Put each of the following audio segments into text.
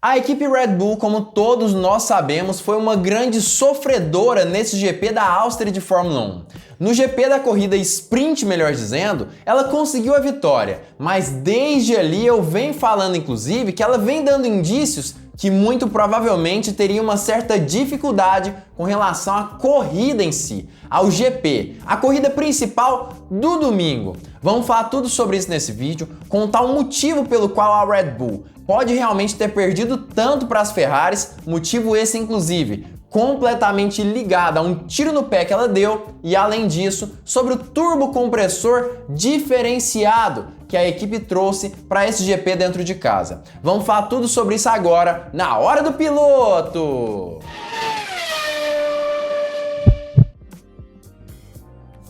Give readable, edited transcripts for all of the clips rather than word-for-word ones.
A equipe Red Bull, como todos nós sabemos, foi uma grande sofredora nesse GP da Áustria de Fórmula 1. No GP da corrida sprint, melhor dizendo, ela conseguiu a vitória, mas desde ali eu venho falando inclusive que ela vem dando indícios que muito provavelmente teria uma certa dificuldade com relação à corrida em si, ao GP, a corrida principal do domingo. Vamos falar tudo sobre isso nesse vídeo, contar o motivo pelo qual a Red Bull pode realmente ter perdido tanto para as Ferraris, motivo esse inclusive completamente ligado a um tiro no pé que ela deu, e além disso, sobre o turbocompressor diferenciado que a equipe trouxe para esse GP dentro de casa. Vamos falar tudo sobre isso agora, na Hora do Piloto!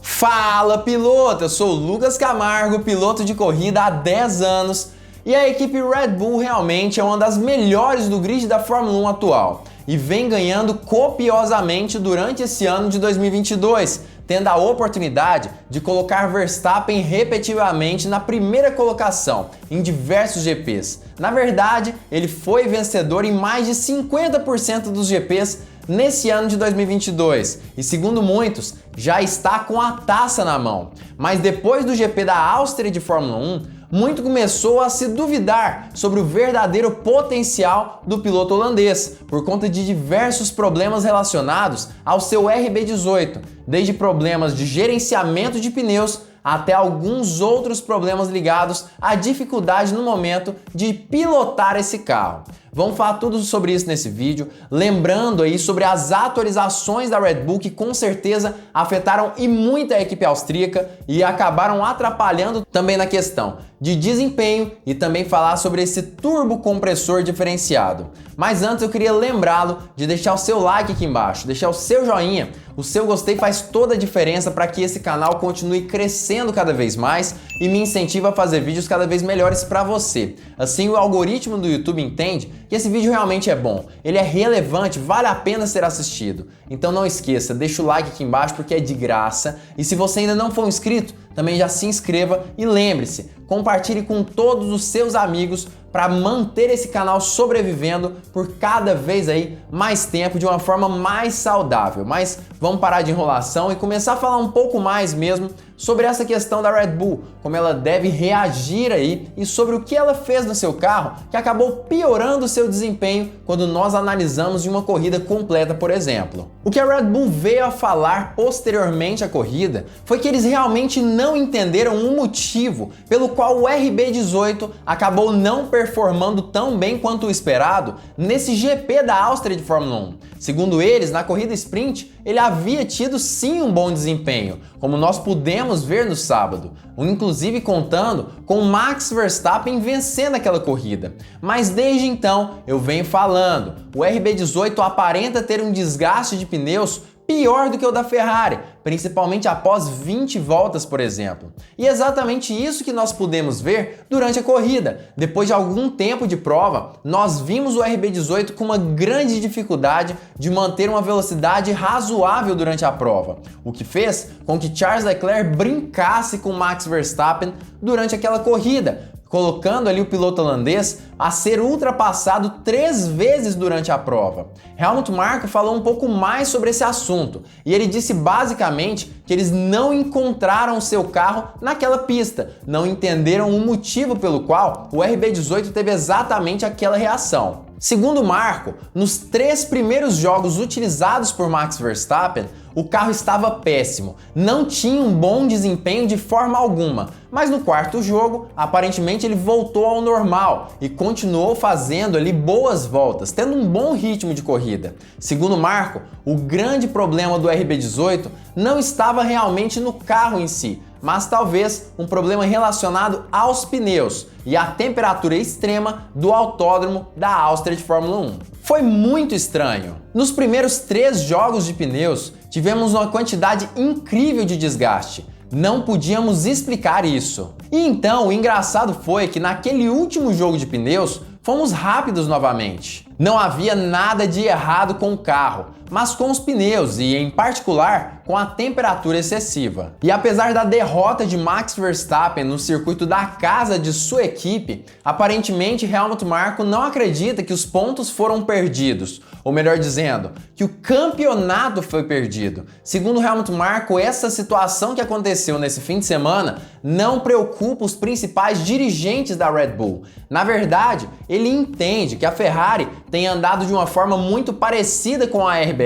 Fala, piloto! Eu sou o Lucas Camargo, piloto de corrida há 10 anos, e a equipe Red Bull realmente é uma das melhores do grid da Fórmula 1 atual e vem ganhando copiosamente durante esse ano de 2022, tendo a oportunidade de colocar Verstappen repetitivamente na primeira colocação em diversos GPs. Na verdade, ele foi vencedor em mais de 50% dos GPs nesse ano de 2022 e, segundo muitos, já está com a taça na mão. Mas depois do GP da Áustria de Fórmula 1, muito começou a se duvidar sobre o verdadeiro potencial do piloto holandês, por conta de diversos problemas relacionados ao seu RB18, desde problemas de gerenciamento de pneus até alguns outros problemas ligados à dificuldade no momento de pilotar esse carro. Vamos falar tudo sobre isso nesse vídeo, lembrando aí sobre as atualizações da Red Bull que com certeza afetaram e muito a equipe austríaca e acabaram atrapalhando também na questão de desempenho, e também falar sobre esse turbocompressor diferenciado. Mas antes eu queria lembrá-lo de deixar o seu like aqui embaixo, deixar o seu joinha. O seu gostei faz toda a diferença para que esse canal continue crescendo cada vez mais e me incentiva a fazer vídeos cada vez melhores para você. Assim o algoritmo do YouTube entende que esse vídeo realmente é bom, ele é relevante, vale a pena ser assistido. Então não esqueça, deixa o like aqui embaixo porque é de graça, e se você ainda não for inscrito, também já se inscreva e lembre-se, compartilhe com todos os seus amigos para manter esse canal sobrevivendo por cada vez aí mais tempo de uma forma mais saudável. Mas vamos parar de enrolação e começar a falar um pouco mais mesmo sobre essa questão da Red Bull, como ela deve reagir aí e sobre o que ela fez no seu carro que acabou piorando o seu desempenho quando nós analisamos em uma corrida completa, por exemplo. O que a Red Bull veio a falar posteriormente à corrida foi que eles realmente não entenderam o motivo pelo qual o RB18 acabou não performando tão bem quanto o esperado nesse GP da Áustria de Fórmula 1. Segundo eles, na corrida sprint, ele havia tido sim um bom desempenho, como nós pudemos ver no sábado, inclusive contando com Max Verstappen vencendo aquela corrida. Mas desde então, eu venho falando, o RB18 aparenta ter um desgaste de pneus pior do que o da Ferrari, principalmente após 20 voltas, por exemplo. E é exatamente isso que nós pudemos ver durante a corrida. Depois de algum tempo de prova, nós vimos o RB18 com uma grande dificuldade de manter uma velocidade razoável durante a prova, o que fez com que Charles Leclerc brincasse com Max Verstappen durante aquela corrida, colocando ali o piloto holandês a ser ultrapassado 3 vezes durante a prova. Helmut Marko falou um pouco mais sobre esse assunto e ele disse basicamente que eles não encontraram o seu carro naquela pista, não entenderam o motivo pelo qual o RB18 teve exatamente aquela reação. Segundo Marko, nos 3 primeiros jogos utilizados por Max Verstappen, o carro estava péssimo, não tinha um bom desempenho de forma alguma, mas no 4º jogo, aparentemente ele voltou ao normal e continuou fazendo ali boas voltas, tendo um bom ritmo de corrida. Segundo Marko, o grande problema do RB18 não estava realmente no carro em si, mas talvez um problema relacionado aos pneus e à temperatura extrema do autódromo da Áustria de Fórmula 1. Foi muito estranho. Nos primeiros 3 jogos de pneus, tivemos uma quantidade incrível de desgaste. Não podíamos explicar isso. E então, o engraçado foi que naquele último jogo de pneus, fomos rápidos novamente. Não havia nada de errado com o carro, mas com os pneus e, em particular, com a temperatura excessiva. E apesar da derrota de Max Verstappen no circuito da casa de sua equipe, aparentemente Helmut Marko não acredita que os pontos foram perdidos, ou melhor dizendo, que o campeonato foi perdido. Segundo Helmut Marko, essa situação que aconteceu nesse fim de semana não preocupa os principais dirigentes da Red Bull. Na verdade, ele entende que a Ferrari tem andado de uma forma muito parecida com a RBR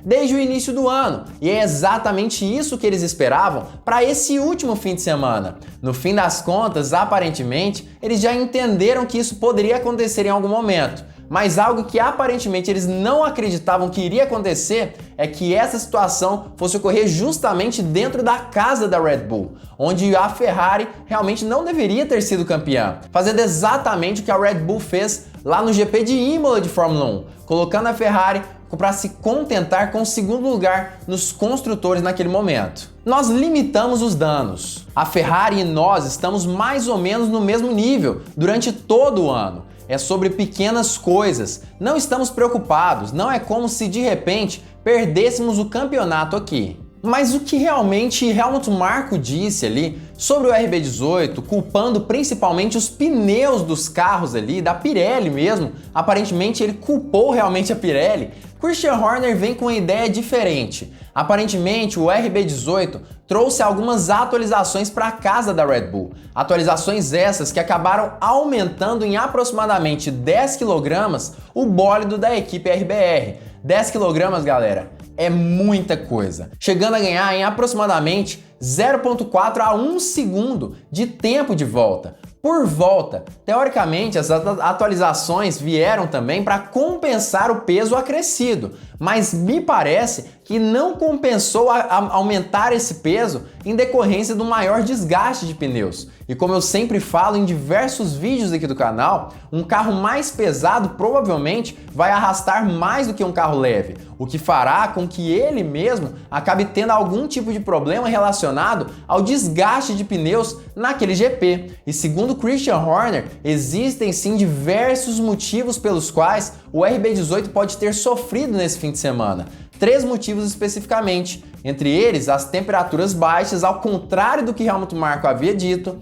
desde o início do ano, e é exatamente isso que eles esperavam para esse último fim de semana. No fim das contas, aparentemente, eles já entenderam que isso poderia acontecer em algum momento. Mas algo que aparentemente eles não acreditavam que iria acontecer é que essa situação fosse ocorrer justamente dentro da casa da Red Bull, onde a Ferrari realmente não deveria ter sido campeã, fazendo exatamente o que a Red Bull fez lá no GP de Imola de Fórmula 1, colocando a Ferrari para se contentar com o segundo lugar nos construtores naquele momento. Nós limitamos os danos. A Ferrari e nós estamos mais ou menos no mesmo nível durante todo o ano. É sobre pequenas coisas. Não estamos preocupados, não é como se de repente perdêssemos o campeonato aqui. Mas o que realmente Helmut Marko disse ali sobre o RB18, culpando principalmente os pneus dos carros ali, da Pirelli mesmo, aparentemente ele culpou realmente a Pirelli, Christian Horner vem com uma ideia diferente. Aparentemente o RB18 trouxe algumas atualizações para a casa da Red Bull. Atualizações essas que acabaram aumentando em aproximadamente 10 kg o bólido da equipe RBR. 10 kg, galera, é muita coisa, chegando a ganhar em aproximadamente 0,4 a 1 segundo de tempo de volta. Por volta, teoricamente, as atualizações vieram também para compensar o peso acrescido, mas me parece que não compensou aumentar esse peso em decorrência do maior desgaste de pneus. E como eu sempre falo em diversos vídeos aqui do canal, um carro mais pesado provavelmente vai arrastar mais do que um carro leve, o que fará com que ele mesmo acabe tendo algum tipo de problema relacionado ao desgaste de pneus naquele GP. E segundo Christian Horner, existem sim diversos motivos pelos quais o RB18 pode ter sofrido nesse fim de semana. 3 motivos especificamente, entre eles as temperaturas baixas, ao contrário do que Helmut Marko havia dito,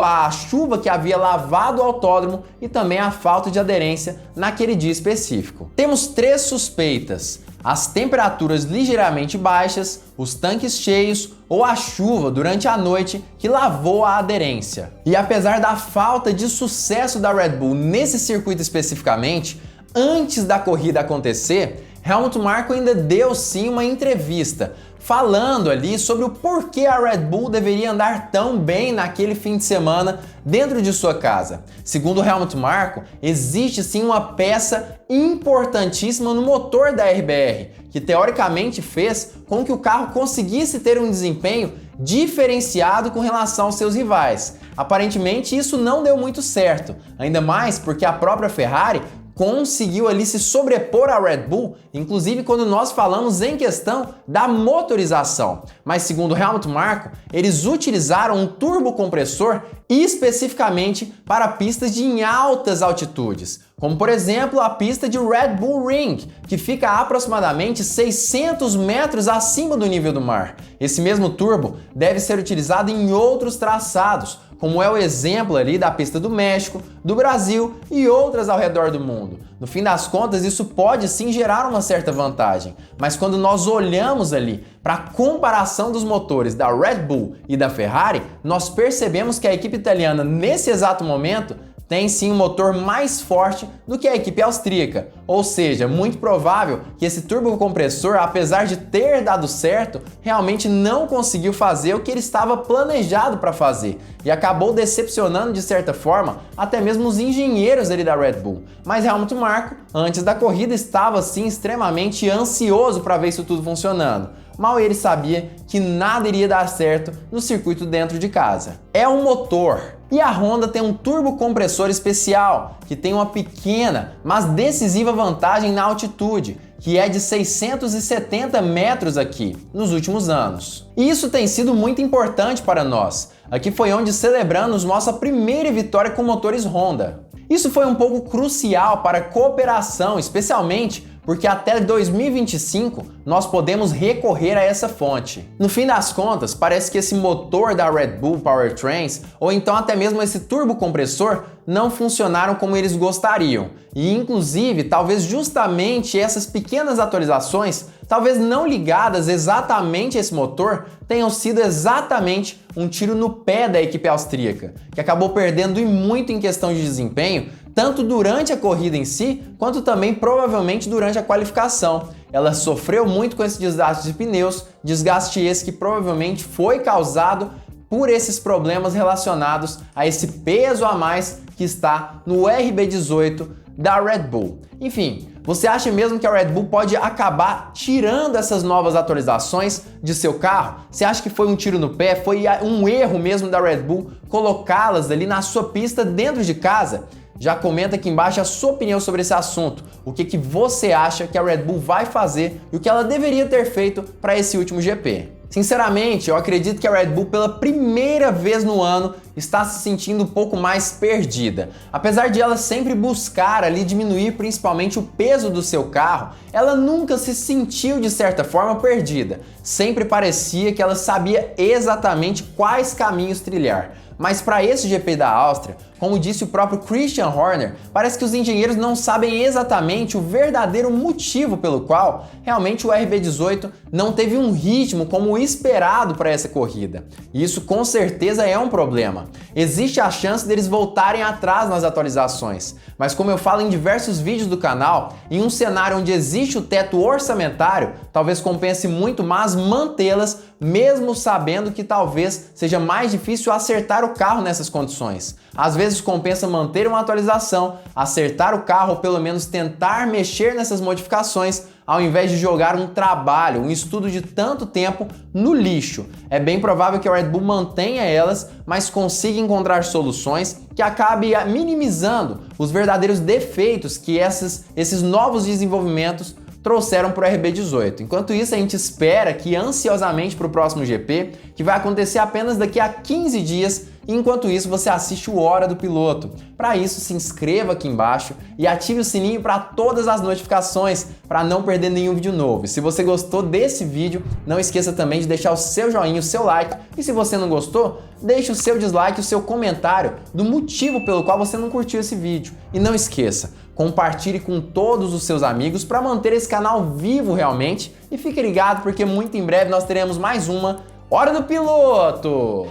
a chuva que havia lavado o autódromo e também a falta de aderência naquele dia específico. Temos 3 suspeitas: as temperaturas ligeiramente baixas, os tanques cheios ou a chuva durante a noite que lavou a aderência. E apesar da falta de sucesso da Red Bull nesse circuito especificamente, antes da corrida acontecer, Helmut Marko ainda deu sim uma entrevista, falando ali sobre o porquê a Red Bull deveria andar tão bem naquele fim de semana dentro de sua casa. Segundo Helmut Marko, existe sim uma peça importantíssima no motor da RBR, que teoricamente fez com que o carro conseguisse ter um desempenho diferenciado com relação aos seus rivais. Aparentemente isso não deu muito certo, ainda mais porque a própria Ferrari conseguiu ali se sobrepor à Red Bull, inclusive quando nós falamos em questão da motorização. Mas segundo Helmut Marko, eles utilizaram um turbocompressor especificamente para pistas em altas altitudes, como por exemplo a pista de Red Bull Ring, que fica a aproximadamente 600 metros acima do nível do mar. Esse mesmo turbo deve ser utilizado em outros traçados, como é o exemplo ali da pista do México, do Brasil e outras ao redor do mundo. No fim das contas, isso pode sim gerar uma certa vantagem, mas quando nós olhamos ali para a comparação dos motores da Red Bull e da Ferrari, nós percebemos que a equipe italiana, nesse exato momento, tem sim um motor mais forte do que a equipe austríaca, ou seja, muito provável que esse turbocompressor, apesar de ter dado certo, realmente não conseguiu fazer o que ele estava planejado para fazer e acabou decepcionando de certa forma até mesmo os engenheiros ali da Red Bull. Mas Helmut Marko, antes da corrida, estava assim extremamente ansioso para ver isso tudo funcionando. Mal ele sabia que nada iria dar certo no circuito dentro de casa. É um motor. E a Honda tem um turbocompressor especial, que tem uma pequena, mas decisiva vantagem na altitude, que é de 670 metros aqui, nos últimos anos. E isso tem sido muito importante para nós. Aqui foi onde celebramos nossa primeira vitória com motores Honda. Isso foi um pouco crucial para a cooperação, especialmente porque até 2025 nós podemos recorrer a essa fonte. No fim das contas, parece que esse motor da Red Bull Powertrains, ou então até mesmo esse turbocompressor, não funcionaram como eles gostariam. E inclusive, talvez justamente essas pequenas atualizações, talvez não ligadas exatamente a esse motor, tenham sido exatamente um tiro no pé da equipe austríaca, que acabou perdendo e muito em questão de desempenho, tanto durante a corrida em si, quanto também provavelmente durante a qualificação. Ela sofreu muito com esse desgaste de pneus, desgaste esse que provavelmente foi causado por esses problemas relacionados a esse peso a mais que está no RB18 da Red Bull. Enfim, você acha mesmo que a Red Bull pode acabar tirando essas novas atualizações de seu carro? Você acha que foi um tiro no pé? Foi um erro mesmo da Red Bull colocá-las ali na sua pista dentro de casa? Já comenta aqui embaixo a sua opinião sobre esse assunto. O que você acha que a Red Bull vai fazer e o que ela deveria ter feito para esse último GP? Sinceramente, eu acredito que a Red Bull pela primeira vez no ano está se sentindo um pouco mais perdida. Apesar de ela sempre buscar ali diminuir principalmente o peso do seu carro, ela nunca se sentiu de certa forma perdida. Sempre parecia que ela sabia exatamente quais caminhos trilhar. Mas para esse GP da Áustria, como disse o próprio Christian Horner, parece que os engenheiros não sabem exatamente o verdadeiro motivo pelo qual realmente o RB18 não teve um ritmo como o esperado para essa corrida. E isso com certeza é um problema. Existe a chance deles voltarem atrás nas atualizações, mas como eu falo em diversos vídeos do canal, em um cenário onde existe o teto orçamentário, talvez compense muito mais mantê-las, mesmo sabendo que talvez seja mais difícil acertar o carro nessas condições. Às vezes compensa manter uma atualização, acertar o carro ou pelo menos tentar mexer nessas modificações, ao invés de jogar um trabalho, um estudo de tanto tempo no lixo. É bem provável que a Red Bull mantenha elas, mas consiga encontrar soluções que acabe minimizando os verdadeiros defeitos que esses novos desenvolvimentos trouxeram para o RB18. Enquanto isso, a gente espera que ansiosamente para o próximo GP, que vai acontecer apenas daqui a 15 dias, e enquanto isso você assiste o Hora do Piloto. Para isso, se inscreva aqui embaixo e ative o sininho para todas as notificações, para não perder nenhum vídeo novo. E se você gostou desse vídeo, não esqueça também de deixar o seu joinha, o seu like, e se você não gostou, deixe o seu dislike, o seu comentário do motivo pelo qual você não curtiu esse vídeo. E não esqueça, compartilhe com todos os seus amigos para manter esse canal vivo realmente, e fique ligado porque muito em breve nós teremos mais uma Hora do Piloto!